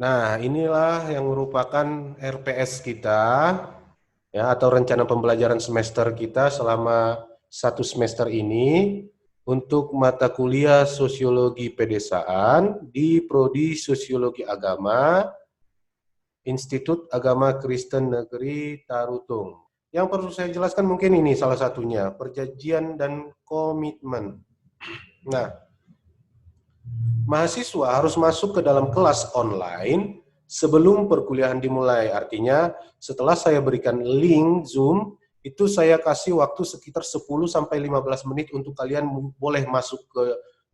Nah, inilah yang merupakan RPS kita, ya, atau rencana pembelajaran semester kita selama satu semester ini untuk mata kuliah Sosiologi Pedesaan di Prodi Sosiologi Agama, Institut Agama Kristen Negeri Tarutung. Yang perlu saya jelaskan mungkin ini salah satunya, perjanjian dan komitmen. Nah, mahasiswa harus masuk ke dalam kelas online sebelum perkuliahan dimulai. Artinya, setelah saya berikan link Zoom, itu saya kasih waktu sekitar 10 sampai 15 menit untuk kalian boleh masuk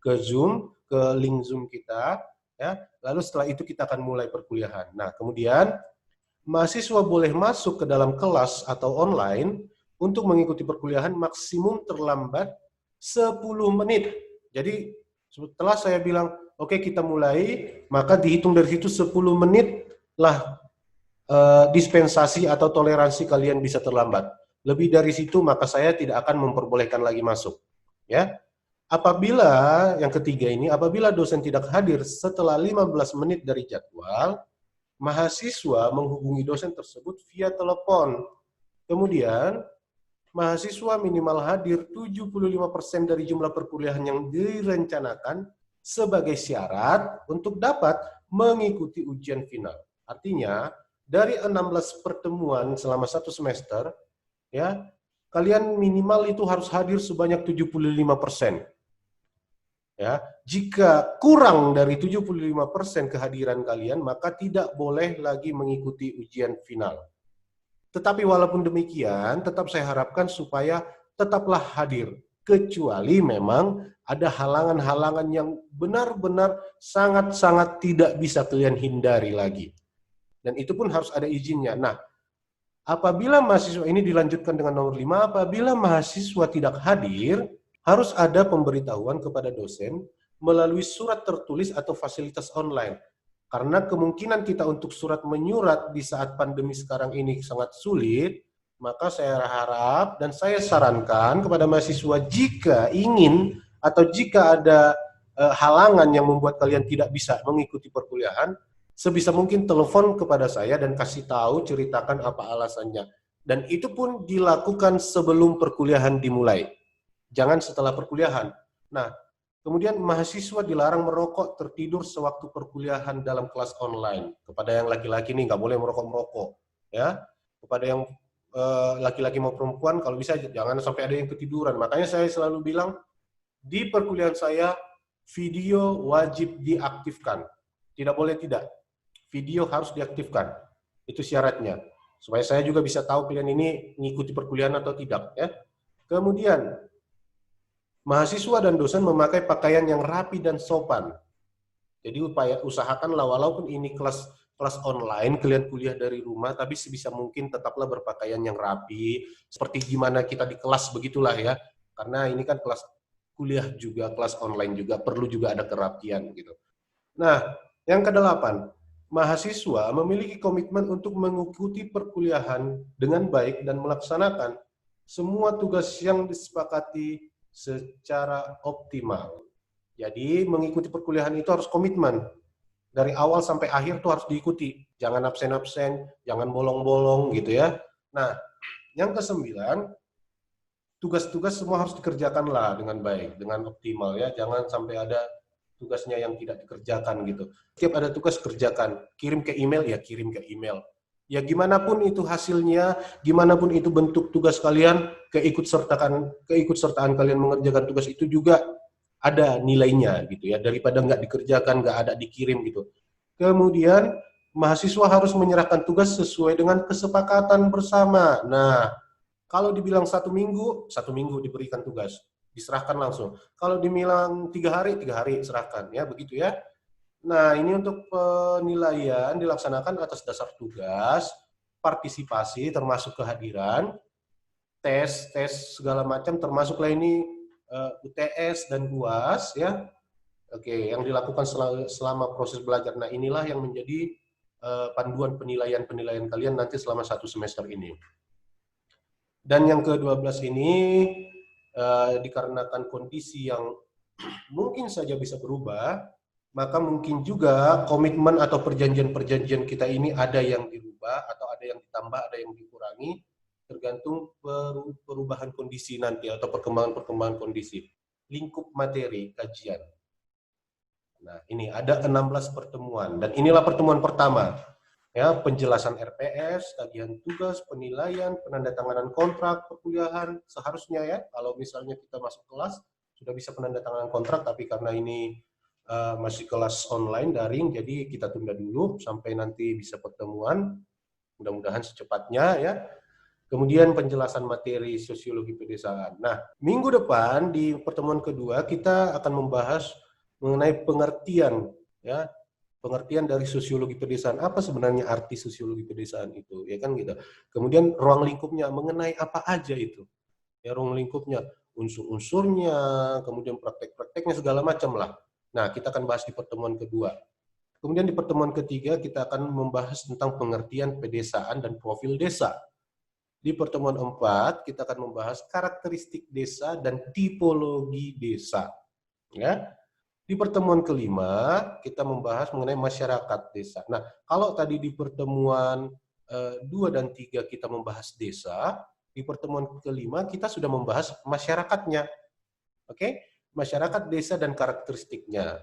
ke Zoom, ke link Zoom kita, ya. Lalu setelah itu kita akan mulai perkuliahan. Nah, kemudian mahasiswa boleh masuk ke dalam kelas atau online untuk mengikuti perkuliahan maksimum terlambat 10 menit. Jadi setelah saya bilang, oke, kita mulai, maka dihitung dari situ 10 menit lah dispensasi atau toleransi kalian bisa terlambat. Lebih dari situ maka saya tidak akan memperbolehkan lagi masuk. Ya. Apabila yang ketiga ini, apabila dosen tidak hadir setelah 15 menit dari jadwal, mahasiswa menghubungi dosen tersebut via telepon. Kemudian, mahasiswa minimal hadir 75% dari jumlah perkuliahan yang direncanakan sebagai syarat untuk dapat mengikuti ujian final. Artinya, dari 16 pertemuan selama satu semester, ya, kalian minimal itu harus hadir sebanyak 75%. Ya, jika kurang dari 75% kehadiran kalian, maka tidak boleh lagi mengikuti ujian final. Tetapi walaupun demikian, tetap saya harapkan supaya tetaplah hadir. Kecuali memang ada halangan-halangan yang benar-benar sangat-sangat tidak bisa kalian hindari lagi. Dan itu pun harus ada izinnya. Nah, apabila mahasiswa ini dilanjutkan dengan nomor 5, apabila mahasiswa tidak hadir, harus ada pemberitahuan kepada dosen melalui surat tertulis atau fasilitas online. Karena kemungkinan kita untuk surat menyurat di saat pandemi sekarang ini sangat sulit, maka saya harap dan saya sarankan kepada mahasiswa jika ingin atau jika ada halangan yang membuat kalian tidak bisa mengikuti perkuliahan, sebisa mungkin telepon kepada saya dan kasih tahu, ceritakan apa alasannya. Dan itu pun dilakukan sebelum perkuliahan dimulai. Jangan setelah perkuliahan. Nah, kemudian mahasiswa dilarang merokok tertidur sewaktu perkuliahan dalam kelas online. Kepada yang laki-laki nih nggak boleh merokok-merokok, ya. Kepada yang laki-laki mau perempuan, kalau bisa jangan sampai ada yang ketiduran. Makanya saya selalu bilang di perkuliahan saya video wajib diaktifkan. Tidak boleh tidak. Video harus diaktifkan. Itu syaratnya. Supaya saya juga bisa tahu kalian ini ngikuti perkuliahan atau tidak, ya. Kemudian mahasiswa dan dosen memakai pakaian yang rapi dan sopan. Jadi usahakanlah walaupun ini kelas online, kalian kuliah dari rumah, tapi sebisa mungkin tetaplah berpakaian yang rapi, seperti gimana kita di kelas begitulah ya. Karena ini kan kelas kuliah juga, kelas online juga, perlu juga ada kerapian gitu. Nah, yang kedelapan, mahasiswa memiliki komitmen untuk mengikuti perkuliahan dengan baik dan melaksanakan semua tugas yang disepakati secara optimal. Jadi mengikuti perkuliahan itu harus komitmen. Dari awal sampai akhir tuh harus diikuti. Jangan absen-absen, jangan bolong-bolong gitu ya. Nah, yang kesembilan, tugas-tugas semua harus dikerjakan lah dengan baik, dengan optimal ya. Jangan sampai ada tugasnya yang tidak dikerjakan gitu. Setiap ada tugas kerjakan. Kirim ke email ya kirim ke email. Ya gimana pun itu hasilnya, gimana pun itu bentuk tugas kalian, keikutsertaan kalian mengerjakan tugas itu juga ada nilainya gitu ya, daripada nggak dikerjakan, nggak ada dikirim gitu. Kemudian mahasiswa harus menyerahkan tugas sesuai dengan kesepakatan bersama. Nah, kalau dibilang satu minggu diberikan tugas, diserahkan langsung. Kalau dibilang 3 hari serahkan ya, begitu ya. Nah, ini untuk penilaian dilaksanakan atas dasar tugas, partisipasi termasuk kehadiran, tes segala macam termasuklah ini UTS dan UAS ya. Oke, yang dilakukan selama proses belajar. Nah, inilah yang menjadi panduan penilaian kalian nanti selama satu semester ini. Dan yang ke-12 ini dikarenakan kondisi yang mungkin saja bisa berubah, maka mungkin juga komitmen atau perjanjian-perjanjian kita ini ada yang dirubah atau ada yang ditambah, ada yang dikurangi, tergantung perubahan kondisi nanti atau perkembangan-perkembangan kondisi. Lingkup materi kajian. Nah, ini ada 16 pertemuan dan inilah pertemuan pertama. Ya, penjelasan RPS, tagihan tugas, penilaian, penandatanganan kontrak perkuliahan seharusnya ya. Kalau misalnya kita masuk kelas sudah bisa penandatanganan kontrak, tapi karena ini masih kelas online daring, jadi kita tunda dulu sampai nanti bisa pertemuan. Mudah-mudahan secepatnya ya. Kemudian penjelasan materi sosiologi pedesaan. Nah, minggu depan di pertemuan kedua kita akan membahas mengenai pengertian ya, pengertian dari sosiologi pedesaan. Apa sebenarnya arti sosiologi pedesaan itu? Ya kan gitu. Kemudian ruang lingkupnya mengenai apa aja itu? Ya, ruang lingkupnya, unsur-unsurnya, kemudian praktek-prakteknya segala macam lah. Nah, kita akan bahas di pertemuan kedua. Kemudian di pertemuan ketiga kita akan membahas tentang pengertian pedesaan dan profil desa. Di pertemuan 4 kita akan membahas karakteristik desa dan tipologi desa. Ya. Di pertemuan kelima kita membahas mengenai masyarakat desa. Nah, kalau tadi di pertemuan 2 dan 3 kita membahas desa, di pertemuan kelima kita sudah membahas masyarakatnya. Oke? Masyarakat desa dan karakteristiknya.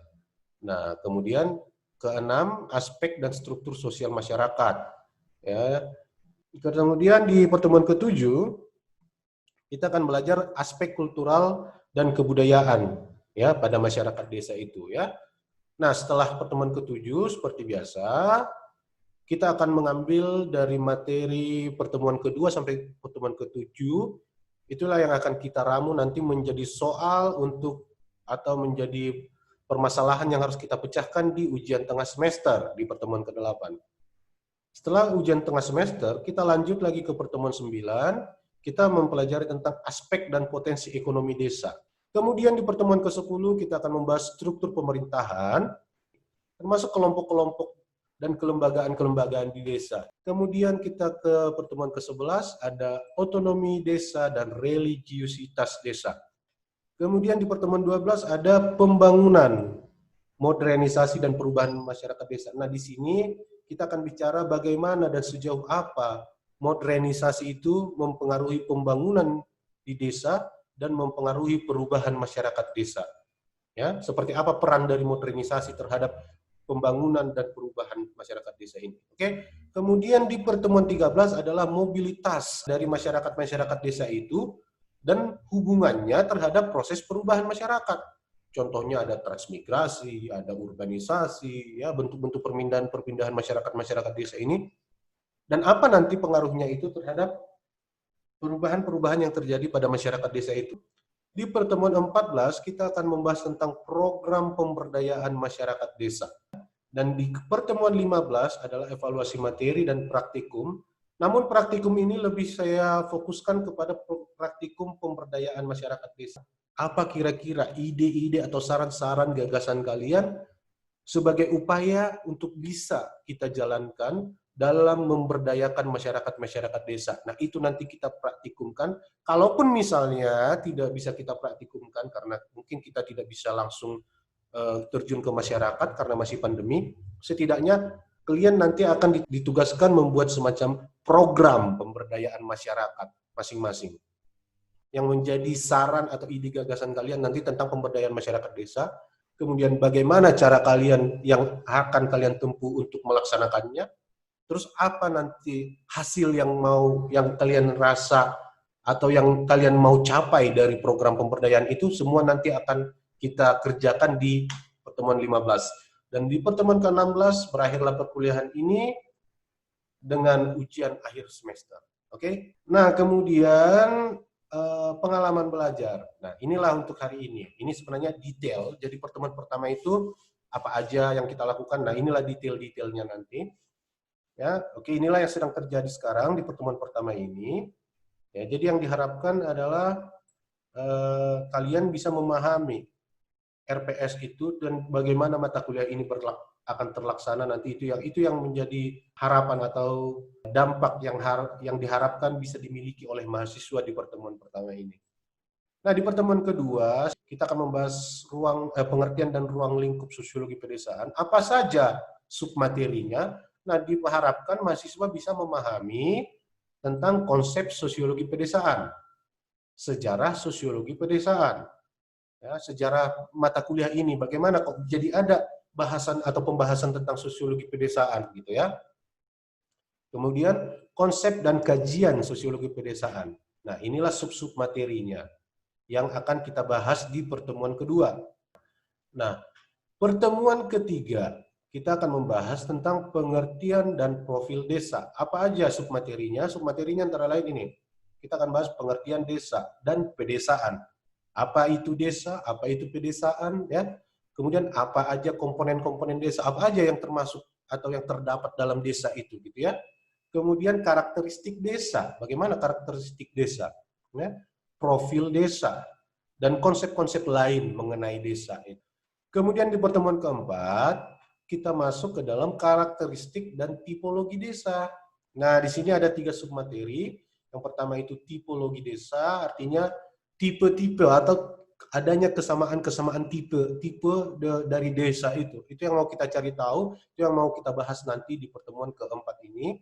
Nah, kemudian keenam, aspek dan struktur sosial masyarakat. Ya. Kemudian di pertemuan ketujuh kita akan belajar aspek kultural dan kebudayaan ya pada masyarakat desa itu ya. Nah, setelah pertemuan ketujuh seperti biasa kita akan mengambil dari materi pertemuan kedua sampai pertemuan ketujuh, itulah yang akan kita ramu nanti menjadi soal untuk atau menjadi permasalahan yang harus kita pecahkan di ujian tengah semester di pertemuan ke-8. Setelah ujian tengah semester, kita lanjut lagi ke pertemuan 9, kita mempelajari tentang aspek dan potensi ekonomi desa. Kemudian di pertemuan ke-10, kita akan membahas struktur pemerintahan, termasuk kelompok-kelompok dan kelembagaan-kelembagaan di desa. Kemudian kita ke pertemuan ke-11, ada otonomi desa dan religiusitas desa. Kemudian di pertemuan 12 ada pembangunan, modernisasi dan perubahan masyarakat desa. Nah, di sini kita akan bicara bagaimana dan sejauh apa modernisasi itu mempengaruhi pembangunan di desa dan mempengaruhi perubahan masyarakat desa. Ya, seperti apa peran dari modernisasi terhadap pembangunan dan perubahan masyarakat desa ini. Oke. Kemudian di pertemuan 13 adalah mobilitas dari masyarakat-masyarakat desa itu dan hubungannya terhadap proses perubahan masyarakat. Contohnya ada transmigrasi, ada urbanisasi, ya bentuk-bentuk perpindahan masyarakat desa ini, dan apa nanti pengaruhnya itu terhadap perubahan-perubahan yang terjadi pada masyarakat desa itu. Di pertemuan 14 kita akan membahas tentang program pemberdayaan masyarakat desa. Dan di pertemuan 15 adalah evaluasi materi dan praktikum. Namun praktikum ini lebih saya fokuskan kepada praktikum pemberdayaan masyarakat desa. Apa kira-kira ide-ide atau saran-saran gagasan kalian sebagai upaya untuk bisa kita jalankan dalam memberdayakan masyarakat-masyarakat desa. Nah, itu nanti kita praktikumkan. Kalaupun misalnya tidak bisa kita praktikumkan karena mungkin kita tidak bisa langsung terjun ke masyarakat karena masih pandemi, setidaknya kalian nanti akan ditugaskan membuat semacam program pemberdayaan masyarakat masing-masing yang menjadi saran atau ide gagasan kalian nanti tentang pemberdayaan masyarakat desa, kemudian bagaimana cara kalian yang akan kalian tempuh untuk melaksanakannya, terus apa nanti hasil yang kalian rasa atau yang kalian mau capai dari program pemberdayaan itu, semua nanti akan kita kerjakan di pertemuan 15. Dan di pertemuan ke-16 berakhirlah perkuliahan ini dengan ujian akhir semester. Oke? Nah, kemudian pengalaman belajar. Nah, inilah untuk hari ini. Ini sebenarnya detail. Jadi pertemuan pertama itu apa aja yang kita lakukan. Nah, inilah detail-detailnya nanti. Ya, oke, inilah yang sedang terjadi sekarang di pertemuan pertama ini. Ya, jadi yang diharapkan adalah kalian bisa memahami RPS itu dan bagaimana mata kuliah ini akan terlaksana nanti, itu yang menjadi harapan atau dampak yang diharapkan bisa dimiliki oleh mahasiswa di pertemuan pertama ini. Nah, di pertemuan kedua, kita akan membahas pengertian dan ruang lingkup sosiologi pedesaan. Apa saja submaterinya? Nah, diharapkan mahasiswa bisa memahami tentang konsep sosiologi pedesaan, sejarah sosiologi pedesaan, ya, sejarah mata kuliah ini, bagaimana kok jadi ada bahasan atau pembahasan tentang sosiologi pedesaan, gitu ya. Kemudian konsep dan kajian sosiologi pedesaan. Nah, inilah sub-sub materinya yang akan kita bahas di pertemuan kedua. Nah, pertemuan ketiga, kita akan membahas tentang pengertian dan profil desa. Apa aja submaterinya? Submaterinya antara lain ini. Kita akan bahas pengertian desa dan pedesaan. Apa itu desa? Apa itu pedesaan? Ya. Kemudian apa aja komponen-komponen desa? Apa aja yang termasuk atau yang terdapat dalam desa itu, gitu ya. Kemudian karakteristik desa. Bagaimana karakteristik desa? Ya. Profil desa dan konsep-konsep lain mengenai desa itu. Kemudian di pertemuan keempat, kita masuk ke dalam karakteristik dan tipologi desa. Nah, di sini ada 3 submateri. Yang pertama itu tipologi desa, artinya tipe-tipe atau adanya kesamaan-kesamaan tipe dari desa itu. Itu yang mau kita cari tahu, itu yang mau kita bahas nanti di pertemuan keempat ini.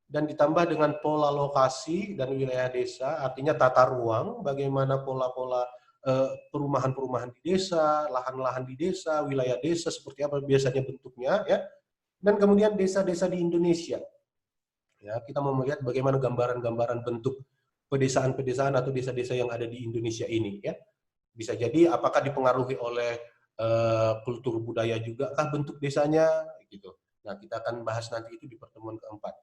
Dan ditambah dengan pola lokasi dan wilayah desa, artinya tata ruang, bagaimana pola-pola perumahan-perumahan di desa, lahan-lahan di desa, wilayah desa seperti apa biasanya bentuknya, ya. Dan kemudian desa-desa di Indonesia. Ya, kita mau melihat bagaimana gambaran-gambaran bentuk pedesaan-pedesaan atau desa-desa yang ada di Indonesia ini, ya. Bisa jadi apakah dipengaruhi oleh kultur budaya juga kah bentuk desanya, gitu. Nah, kita akan bahas nanti itu di pertemuan keempat.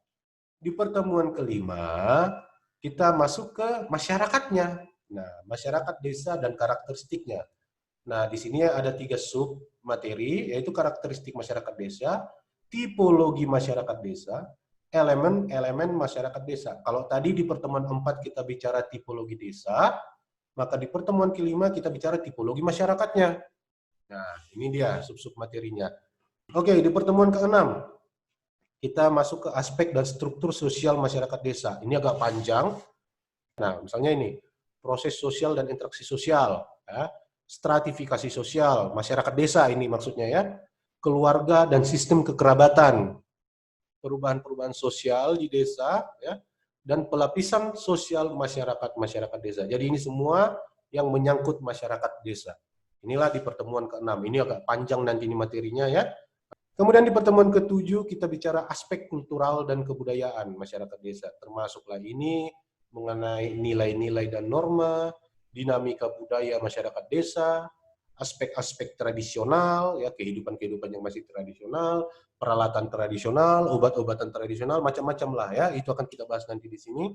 Di pertemuan kelima, kita masuk ke masyarakatnya. Nah, masyarakat desa dan karakteristiknya. Nah, di sini ada 3 sub materi, yaitu karakteristik masyarakat desa, tipologi masyarakat desa, elemen-elemen masyarakat desa. Kalau tadi di pertemuan 4 kita bicara tipologi desa, maka di pertemuan kelima kita bicara tipologi masyarakatnya. Nah, ini dia sub-sub materinya. Oke, di pertemuan keenam, kita masuk ke aspek dan struktur sosial masyarakat desa. Ini agak panjang. Nah, misalnya ini, proses sosial dan interaksi sosial, ya. Stratifikasi sosial, masyarakat desa ini maksudnya ya, keluarga dan sistem kekerabatan, perubahan-perubahan sosial di desa, ya, dan pelapisan sosial masyarakat desa. Jadi ini semua yang menyangkut masyarakat desa. Inilah di pertemuan ke-6. Ini agak panjang nanti ini materinya ya. Kemudian di pertemuan ke-7 kita bicara aspek kultural dan kebudayaan masyarakat desa. Termasuklah ini mengenai nilai-nilai dan norma, dinamika budaya masyarakat desa, aspek-aspek tradisional, ya kehidupan-kehidupan yang masih tradisional, peralatan tradisional, obat-obatan tradisional, macam-macam lah ya. Itu akan kita bahas nanti di sini.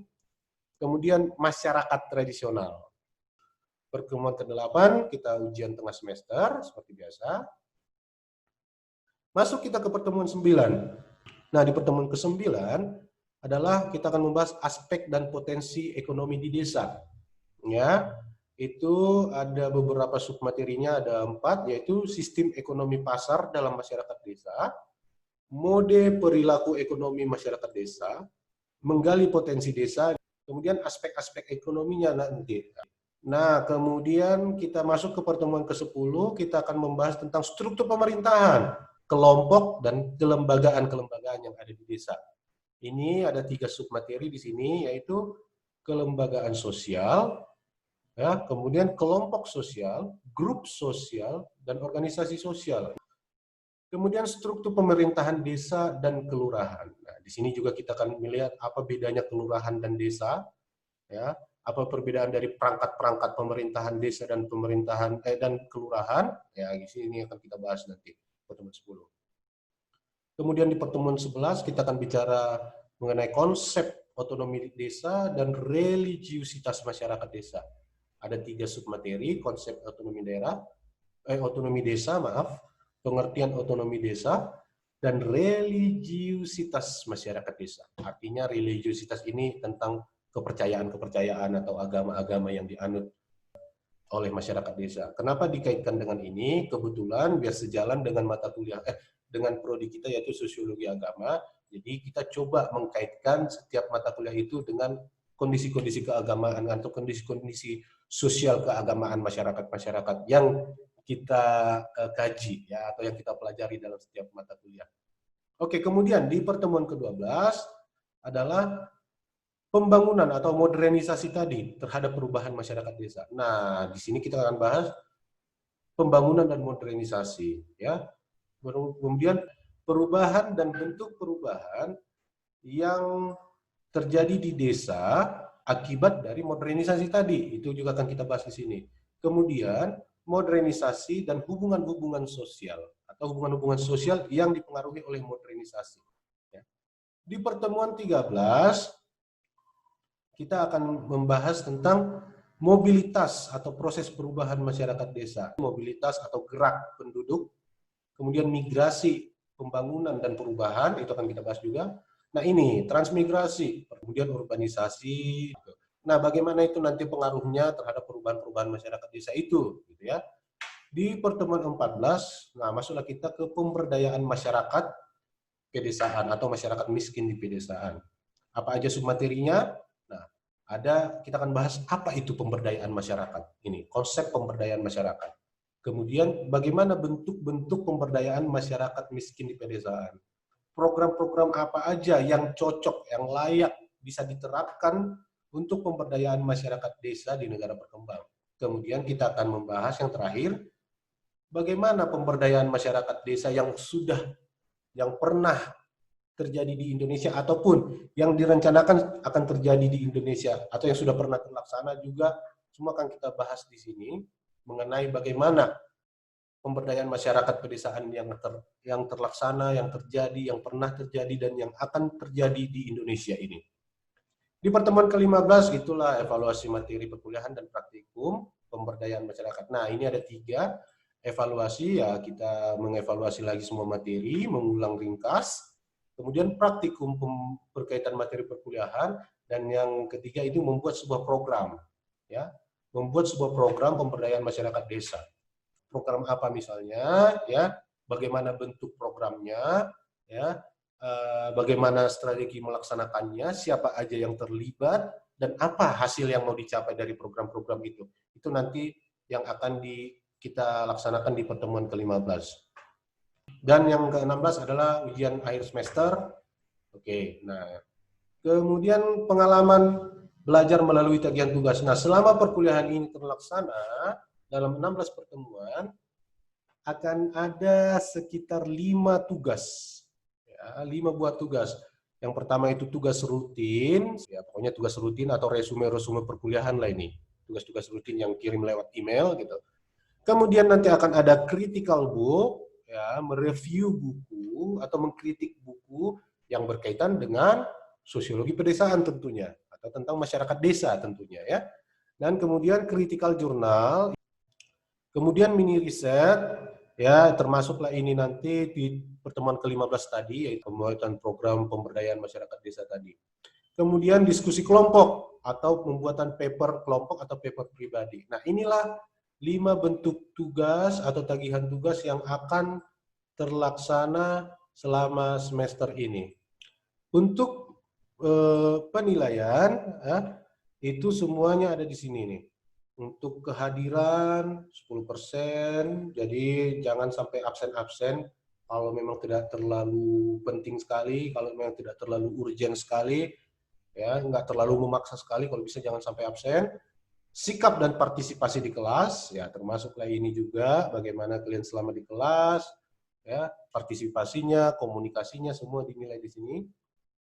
Kemudian masyarakat tradisional. Pertemuan ke-8 kita ujian tengah semester seperti biasa. Masuk kita ke pertemuan 9. Nah, di pertemuan ke-9 adalah kita akan membahas aspek dan potensi ekonomi di desa. Ya, itu ada beberapa submaterinya, ada 4, yaitu sistem ekonomi pasar dalam masyarakat desa, mode perilaku ekonomi masyarakat desa, menggali potensi desa, kemudian aspek-aspek ekonominya nanti. Nah, kemudian kita masuk ke pertemuan ke-10, kita akan membahas tentang struktur pemerintahan, kelompok dan kelembagaan-kelembagaan yang ada di desa. Ini ada 3 submateri di sini, yaitu kelembagaan sosial, ya, kemudian kelompok sosial, grup sosial, dan organisasi sosial. Kemudian struktur pemerintahan desa dan kelurahan. Nah, di sini juga kita akan melihat apa bedanya kelurahan dan desa, ya, apa perbedaan dari perangkat-perangkat pemerintahan desa dan pemerintahan dan kelurahan, ya di sini akan kita bahas nanti pertemuan 10. Kemudian di pertemuan 11 kita akan bicara mengenai konsep otonomi desa dan religiusitas masyarakat desa. Ada 3 submateri, konsep otonomi otonomi desa, pengertian otonomi desa, dan religiusitas masyarakat desa. Artinya religiusitas ini tentang kepercayaan-kepercayaan atau agama-agama yang dianut oleh masyarakat desa. Kenapa dikaitkan dengan ini? Kebetulan biar sejalan dengan mata kuliah dengan prodi kita yaitu sosiologi agama. Jadi kita coba mengkaitkan setiap mata kuliah itu dengan kondisi-kondisi keagamaan atau kondisi-kondisi sosial keagamaan masyarakat-masyarakat yang kita kaji ya, atau yang kita pelajari dalam setiap mata kuliah. Oke, kemudian di pertemuan ke-12 adalah pembangunan atau modernisasi tadi terhadap perubahan masyarakat desa. Nah, di sini kita akan bahas pembangunan dan modernisasi ya. Kemudian perubahan dan bentuk perubahan yang terjadi di desa akibat dari modernisasi tadi. Itu juga akan kita bahas di sini. Kemudian modernisasi dan hubungan-hubungan sosial atau hubungan-hubungan sosial yang dipengaruhi oleh modernisasi. Ya. Di pertemuan 13 kita akan membahas tentang mobilitas atau proses perubahan masyarakat desa. Mobilitas atau gerak penduduk, kemudian migrasi, pembangunan dan perubahan, itu akan kita bahas juga. Nah ini, transmigrasi, kemudian urbanisasi. Nah bagaimana itu nanti pengaruhnya terhadap perubahan-perubahan masyarakat desa itu, gitu ya. Di pertemuan 14, nah masuklah kita ke pemberdayaan masyarakat pedesaan atau masyarakat miskin di pedesaan. Apa aja submaterinya? Nah, kita akan bahas apa itu pemberdayaan masyarakat. Ini, konsep pemberdayaan masyarakat. Kemudian bagaimana bentuk-bentuk pemberdayaan masyarakat miskin di pedesaan. Program-program apa aja yang cocok, yang layak bisa diterapkan untuk pemberdayaan masyarakat desa di negara berkembang. Kemudian kita akan membahas yang terakhir, bagaimana pemberdayaan masyarakat desa yang pernah terjadi di Indonesia ataupun yang direncanakan akan terjadi di Indonesia atau yang sudah pernah terlaksana juga, semua akan kita bahas di sini mengenai bagaimana pemberdayaan masyarakat pedesaan yang terlaksana, yang terjadi, yang pernah terjadi, dan yang akan terjadi di Indonesia ini. Di pertemuan ke-15 itulah evaluasi materi perkuliahan dan praktikum pemberdayaan masyarakat. Nah ini ada 3 evaluasi ya, kita mengevaluasi lagi semua materi, mengulang ringkas, kemudian praktikum berkaitan materi perkuliahan, dan yang ketiga itu membuat sebuah program, ya, membuat sebuah program pemberdayaan masyarakat desa. Program apa misalnya, ya, bagaimana bentuk programnya, ya, bagaimana strategi melaksanakannya, siapa aja yang terlibat, dan apa hasil yang mau dicapai dari program-program itu. Itu nanti yang akan kita laksanakan di pertemuan ke-15. Dan yang ke-16 adalah ujian akhir semester. Oke, nah kemudian pengalaman belajar melalui tagihan tugas. Nah, selama perkuliahan ini terlaksana, dalam 16 pertemuan, akan ada sekitar 5 tugas. Ya, 5 buah tugas. Yang pertama itu tugas rutin, ya pokoknya tugas rutin atau resume-resume perkuliahan lah ini. Tugas-tugas rutin yang kirim lewat email gitu. Kemudian nanti akan ada critical book, ya, mereview buku atau mengkritik buku yang berkaitan dengan sosiologi pedesaan tentunya, atau tentang masyarakat desa tentunya ya. Dan kemudian critical journal, kemudian mini riset, ya termasuklah ini nanti di pertemuan ke-15 tadi, yaitu pembuatan program pemberdayaan masyarakat desa tadi. Kemudian diskusi kelompok atau pembuatan paper kelompok atau paper pribadi. Nah inilah 5 bentuk tugas atau tagihan tugas yang akan terlaksana selama semester ini. Untuk penilaian, itu semuanya ada di sini nih. Untuk kehadiran 10%, jadi jangan sampai absen-absen. Kalau memang tidak terlalu penting sekali, kalau memang tidak terlalu urgent sekali, ya nggak terlalu memaksa sekali, kalau bisa jangan sampai absen. Sikap dan partisipasi di kelas, ya termasuklah ini juga, bagaimana kalian selama di kelas, ya partisipasinya, komunikasinya, semua dinilai di sini.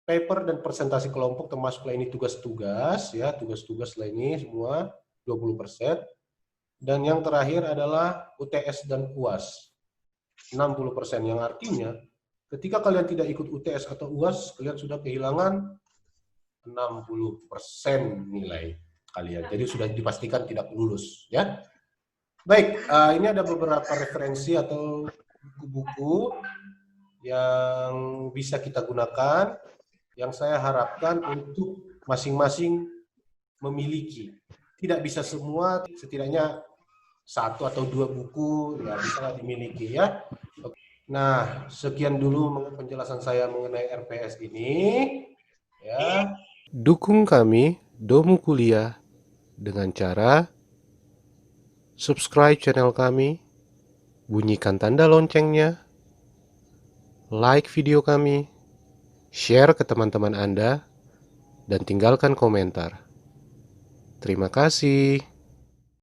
Paper dan presentasi kelompok termasuklah ini tugas-tugas, ya tugas-tugas lah ini semua 20%. Dan yang terakhir adalah UTS dan UAS 60%, yang artinya ketika kalian tidak ikut UTS atau UAS, kalian sudah kehilangan 60% nilai kalian. Jadi sudah dipastikan tidak lulus, ya. Baik, ini ada beberapa referensi atau buku-buku yang bisa kita gunakan, yang saya harapkan untuk masing-masing memiliki. Tidak bisa semua, setidaknya 1 atau 2 buku ya bisa dimiliki ya. Nah, sekian dulu penjelasan saya mengenai RPS ini. Ya. Dukung kami Domu Kuliah dengan cara subscribe channel kami, bunyikan tanda loncengnya, like video kami, share ke teman-teman Anda, dan tinggalkan komentar. Terima kasih.